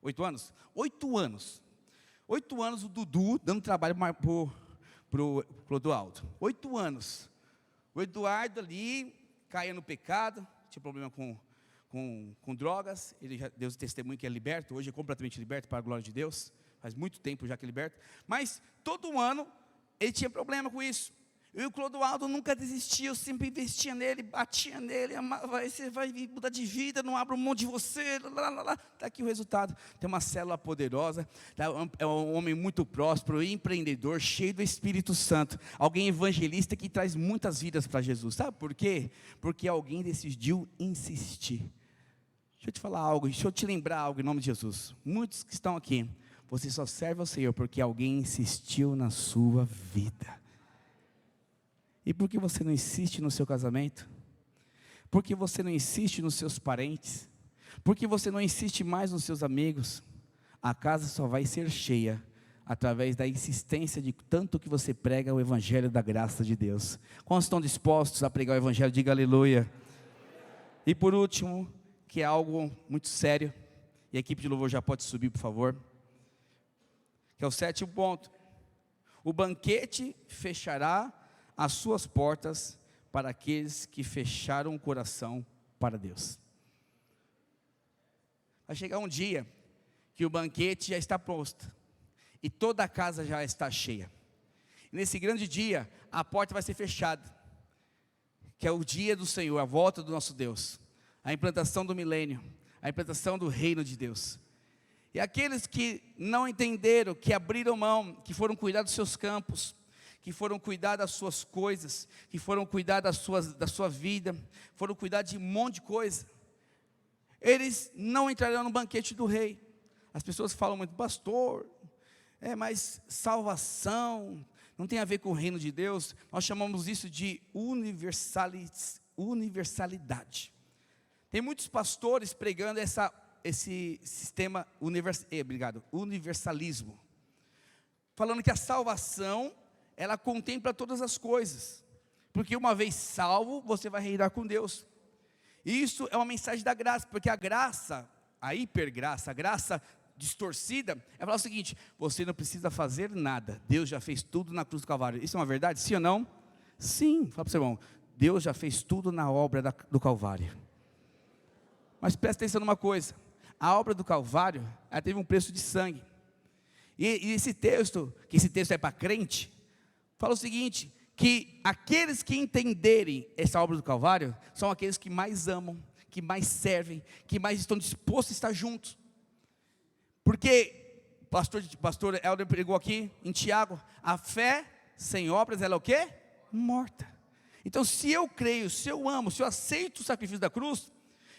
8 anos? 8 anos. 8 anos o Dudu dando trabalho para o Clodoaldo. 8 anos. O Eduardo ali caía no pecado, tinha problema com drogas. Deus testemunha que é liberto, hoje é completamente liberto para a glória de Deus. Faz muito tempo já que é liberto. Mas todo ano ele tinha problema com isso. E o Clodoaldo nunca desistia, eu sempre investia nele, batia nele, amava, você vai mudar de vida, não abra mão de você, está aqui o resultado. Tem uma célula poderosa, é um homem muito próspero, empreendedor, cheio do Espírito Santo, alguém evangelista que traz muitas vidas para Jesus. Sabe por quê? Porque alguém decidiu insistir. Deixa eu te falar algo, deixa eu te lembrar algo em nome de Jesus. Muitos que estão aqui, você só serve ao Senhor porque alguém insistiu na sua vida. E por que você não insiste no seu casamento? Por que você não insiste nos seus parentes? Por que você não insiste mais nos seus amigos? A casa só vai ser cheia através da insistência de tanto que você prega o Evangelho da graça de Deus. Quantos estão dispostos a pregar o Evangelho? Diga aleluia. E por último, que é algo muito sério, e a equipe de louvor já pode subir, por favor, que é o 7º ponto. O banquete fechará as suas portas para aqueles que fecharam o coração para Deus. Vai chegar um dia que o banquete já está pronto e toda a casa já está cheia. E nesse grande dia, a porta vai ser fechada, que é o dia do Senhor, a volta do nosso Deus, a implantação do milênio, a implantação do reino de Deus. E aqueles que não entenderam, que abriram mão, que foram cuidar dos seus campos, que foram cuidar das suas coisas, que foram cuidar da sua vida, foram cuidar de um monte de coisa, eles não entrarão no banquete do rei. As pessoas falam muito, pastor, mas salvação não tem a ver com o reino de Deus. Nós chamamos isso de universalidade. Tem muitos pastores pregando esse sistema universalismo, falando que a salvação, ela contempla todas as coisas, porque uma vez salvo, você vai reinar com Deus. Isso é uma mensagem da graça, porque a graça, a hipergraça, a graça distorcida, é falar o seguinte: você não precisa fazer nada, Deus já fez tudo na cruz do Calvário. Isso é uma verdade, sim ou não? Sim, fala para o seu irmão, Deus já fez tudo na obra do Calvário. Mas presta atenção numa coisa, a obra do Calvário, ela teve um preço de sangue, e esse texto, que esse texto é para crente, fala o seguinte, que aqueles que entenderem essa obra do Calvário, são aqueles que mais amam, que mais servem, que mais estão dispostos a estar juntos. Porque, pastor Helder pregou aqui, em Tiago, a fé sem obras, ela é o quê? Morta. Então, se eu creio, se eu amo, se eu aceito o sacrifício da cruz,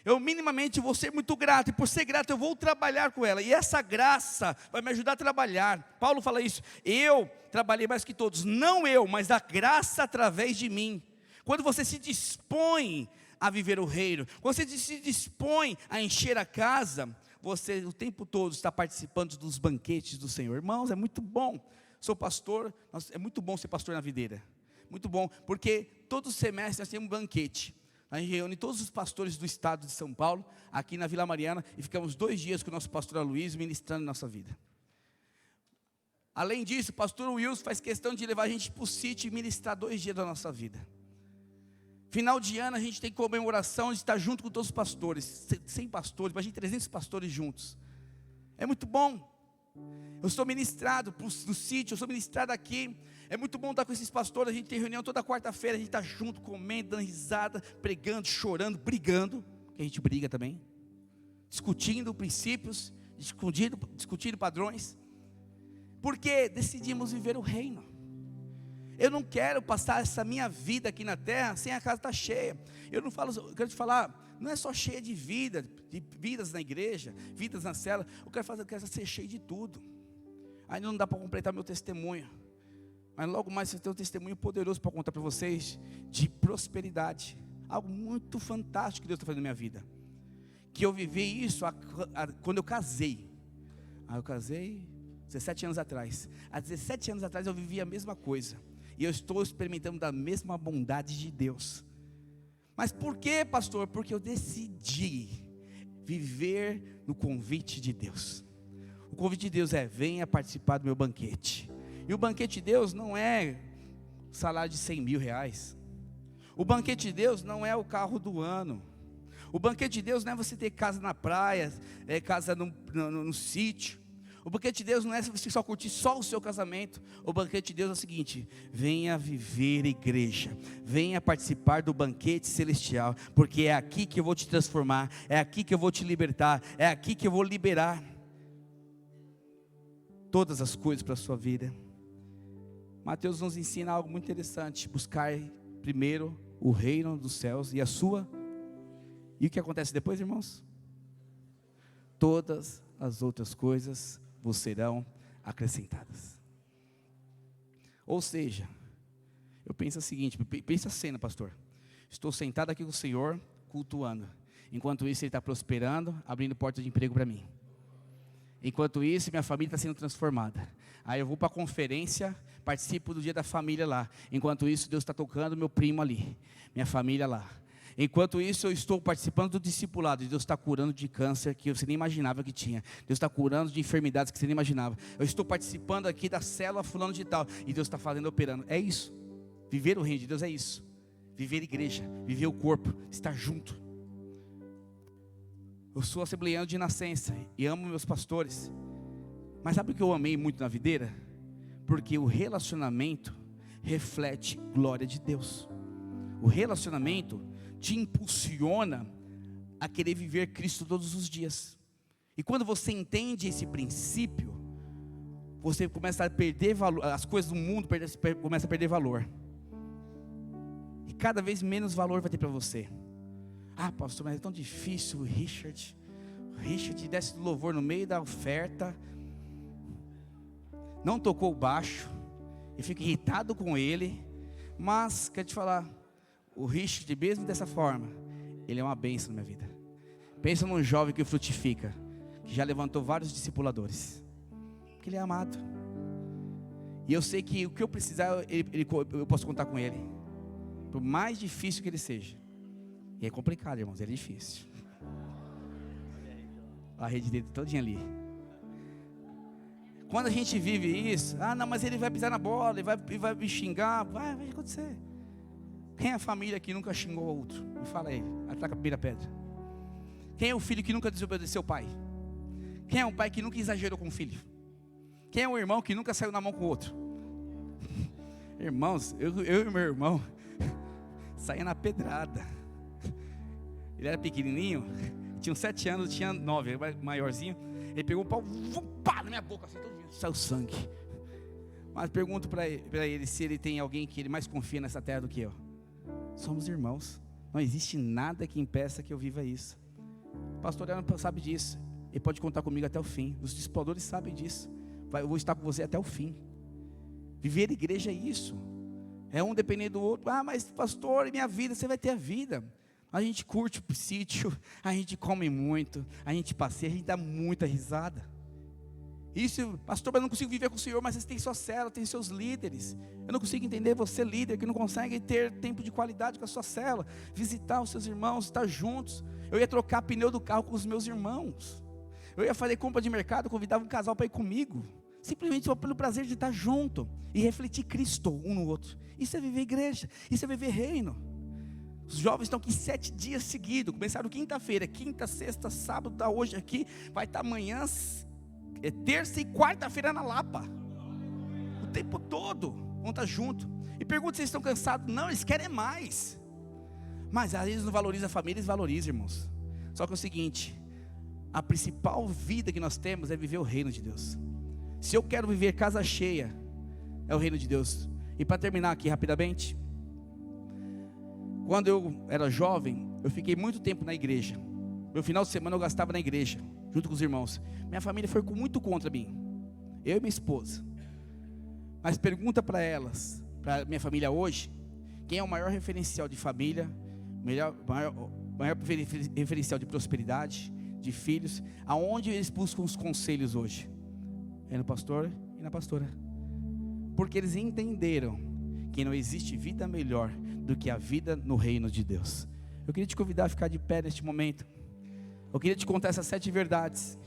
eu minimamente vou ser muito grato, e por ser grato eu vou trabalhar com ela, e essa graça vai me ajudar a trabalhar. Paulo fala isso, eu trabalhei mais que todos, não eu, mas a graça através de mim. Quando você se dispõe a viver o reino, quando você se dispõe a encher a casa, você o tempo todo está participando dos banquetes do Senhor. Irmãos, é muito bom, sou pastor, é muito bom ser pastor na videira, muito bom, porque todo semestre nós temos um banquete. A gente reúne todos os pastores do estado de São Paulo, aqui na Vila Mariana, e ficamos 2 dias com o nosso pastor Aloysio, ministrando nossa vida. Além disso, o pastor Wilson faz questão de levar a gente para o sítio e ministrar 2 dias da nossa vida. Final de ano a gente tem comemoração de estar junto com todos os pastores, 100 pastores, imagina 300 pastores juntos. É muito bom. Eu sou ministrado no sítio, eu sou ministrado aqui. É muito bom estar com esses pastores. A gente tem reunião toda quarta-feira, a gente está junto, comendo, dando risada, pregando, chorando, brigando, que a gente briga também, discutindo princípios, discutindo padrões, porque decidimos viver o reino. Eu não quero passar essa minha vida aqui na terra sem a casa estar cheia. Eu quero te falar, não é só cheia de vidas na igreja, vidas na cela. Eu quero ser cheio de tudo. Ainda não dá para completar meu testemunho, mas logo mais você tem um testemunho poderoso para contar para vocês, de prosperidade, algo muito fantástico que Deus está fazendo na minha vida, que eu vivi isso quando eu casei. Eu casei 17 anos atrás, há 17 anos atrás eu vivi a mesma coisa, e eu estou experimentando da mesma bondade de Deus. Mas por quê, pastor? Porque eu decidi viver no convite de Deus. O convite de Deus é: venha participar do meu banquete. E o banquete de Deus não é salário de 100 mil reais. O banquete de Deus não é o carro do ano. O banquete de Deus não é você ter casa na praia, casa no sítio. O banquete de Deus não é você só curtir só o seu casamento. O banquete de Deus é o seguinte: venha viver igreja, venha participar do banquete celestial, porque é aqui que eu vou te transformar, é aqui que eu vou te libertar, é aqui que eu vou liberar todas as coisas para a sua vida. Mateus nos ensina algo muito interessante: buscar primeiro o reino dos céus e a sua. E o que acontece depois, irmãos? Todas as outras coisas vos serão acrescentadas. Ou seja, eu penso o seguinte, pensa a cena, pastor. Estou sentado aqui com o Senhor, cultuando. Enquanto isso Ele está prosperando, abrindo porta de emprego para mim. Enquanto isso, minha família está sendo transformada. Aí eu vou para a conferência, participo do dia da família lá. Enquanto isso, Deus está tocando meu primo ali, minha família lá. Enquanto isso, eu estou participando do discipulado, e Deus está curando de câncer que você nem imaginava que tinha. Deus está curando de enfermidades que você nem imaginava. Eu estou participando aqui da célula fulano de tal, e Deus está fazendo, operando. É isso. Viver o reino de Deus é isso. Viver igreja, viver o corpo, estar junto. Eu sou assembleiano de nascença e amo meus pastores. Mas sabe o que eu amei muito na videira? Porque o relacionamento reflete glória de Deus. O relacionamento te impulsiona a querer viver Cristo todos os dias. E quando você entende esse princípio, você começa a perder valor, as coisas do mundo começam a perder valor. E cada vez menos valor vai ter para você. Ah, pastor, mas é tão difícil. O Richard desce do louvor no meio da oferta, não tocou o baixo, eu fico irritado com ele. Mas, quero te falar, o Richard, mesmo dessa forma, ele é uma bênção na minha vida. Pensa num jovem que frutifica, que já levantou vários discipuladores, porque ele é amado. E eu sei que o que eu precisar, eu posso contar com ele, por mais difícil que ele seja. E é complicado, irmãos, é difícil. A rede dele todinha ali. Quando a gente vive isso, não, mas ele vai pisar na bola, ele vai me xingar, vai acontecer. Quem é a família que nunca xingou o outro? Me fala aí, ataca a primeira pedra. Quem é o filho que nunca desobedeceu o pai? Quem é o pai que nunca exagerou com o filho? Quem é o irmão que nunca saiu na mão com o outro? Irmãos, eu e meu irmão saía na pedrada. Ele era pequenininho, tinha uns 7 anos, tinha 9, ele era maiorzinho. Ele pegou o pau, pá, na minha boca, assim, todo dia, saiu sangue. Mas pergunto para ele se ele tem alguém que ele mais confia nessa terra do que eu. Somos irmãos, não existe nada que impeça que eu viva isso. O pastor Leandro sabe disso, ele pode contar comigo até o fim. Os discipuladores sabem disso, eu vou estar com você até o fim. Viver a igreja é isso, é um dependendo do outro. Mas pastor, minha vida, você vai ter a vida. A gente curte o sítio, a gente come muito, a gente passeia, a gente dá muita risada. Isso, pastor, eu não consigo viver com o Senhor, mas você tem sua célula, tem seus líderes. Eu não consigo entender você, líder, que não consegue ter tempo de qualidade com a sua célula, visitar os seus irmãos, estar juntos. Eu ia trocar pneu do carro com os meus irmãos. Eu ia fazer compra de mercado, convidava um casal para ir comigo. Simplesmente só pelo prazer de estar junto e refletir Cristo um no outro. Isso é viver igreja, isso é viver reino. Os jovens estão aqui 7 dias seguidos. Começaram quinta-feira, quinta, sexta, sábado, está hoje aqui. Vai estar amanhã, terça e quarta-feira na Lapa. O tempo todo vão estar juntos. E pergunta se eles estão cansados. Não, eles querem mais. Mas às vezes não valoriza a família, eles valorizam, irmãos. Só que é o seguinte, a principal vida que nós temos é viver o reino de Deus. Se eu quero viver casa cheia, é o reino de Deus. E para terminar aqui rapidamente, quando eu era jovem, eu fiquei muito tempo na igreja. Meu final de semana eu gastava na igreja, junto com os irmãos. Minha família foi muito contra mim, eu e minha esposa. Mas pergunta para elas, para minha família hoje, quem é o maior referencial de família, maior referencial de prosperidade, de filhos, aonde eles buscam os conselhos hoje? É no pastor e na pastora. Porque eles entenderam que não existe vida melhor do que a vida no reino de Deus. Eu queria te convidar a ficar de pé neste momento. Eu queria te contar essas 7 verdades.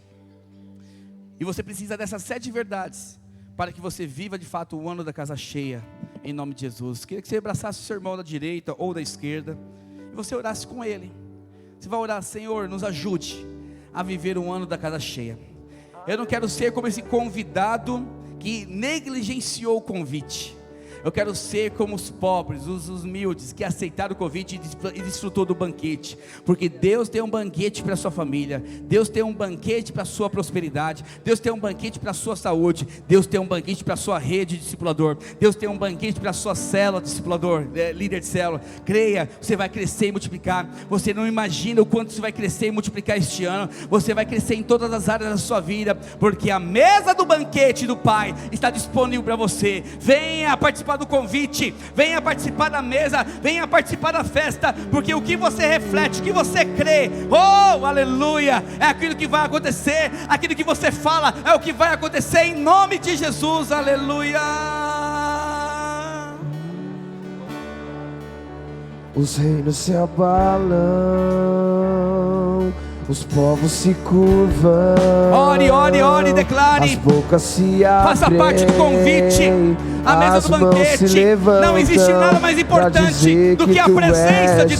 E você precisa dessas 7 verdades para que você viva de fato o ano da casa cheia, em nome de Jesus. Eu queria que você abraçasse o seu irmão da direita ou da esquerda e você orasse com ele. Você vai orar: Senhor, nos ajude a viver um ano da casa cheia. Eu não quero ser como esse convidado que negligenciou o convite. Eu quero ser como os pobres, os humildes, que aceitaram o convite e desfrutou do banquete. Porque Deus tem um banquete para a sua família. Deus tem um banquete para a sua prosperidade. Deus tem um banquete para a sua saúde. Deus tem um banquete para a sua rede de discipulador. Deus tem um banquete para a sua célula de discipulador, líder de célula. Creia, você vai crescer e multiplicar. Você não imagina o quanto você vai crescer e multiplicar este ano. Você vai crescer em todas as áreas da sua vida, porque a mesa do banquete do Pai está disponível para você. Venha participar do convite, venha participar da mesa, venha participar da festa, porque o que você reflete, o que você crê, oh, aleluia, é aquilo que vai acontecer. Aquilo que você fala é o que vai acontecer, em nome de Jesus, aleluia. Os reinos se abalam, os povos se curvam. Ore, ore, ore, declare. As bocas se abrem. Faça parte do convite. A mesa do banquete. Não existe nada mais importante do que a presença de Deus.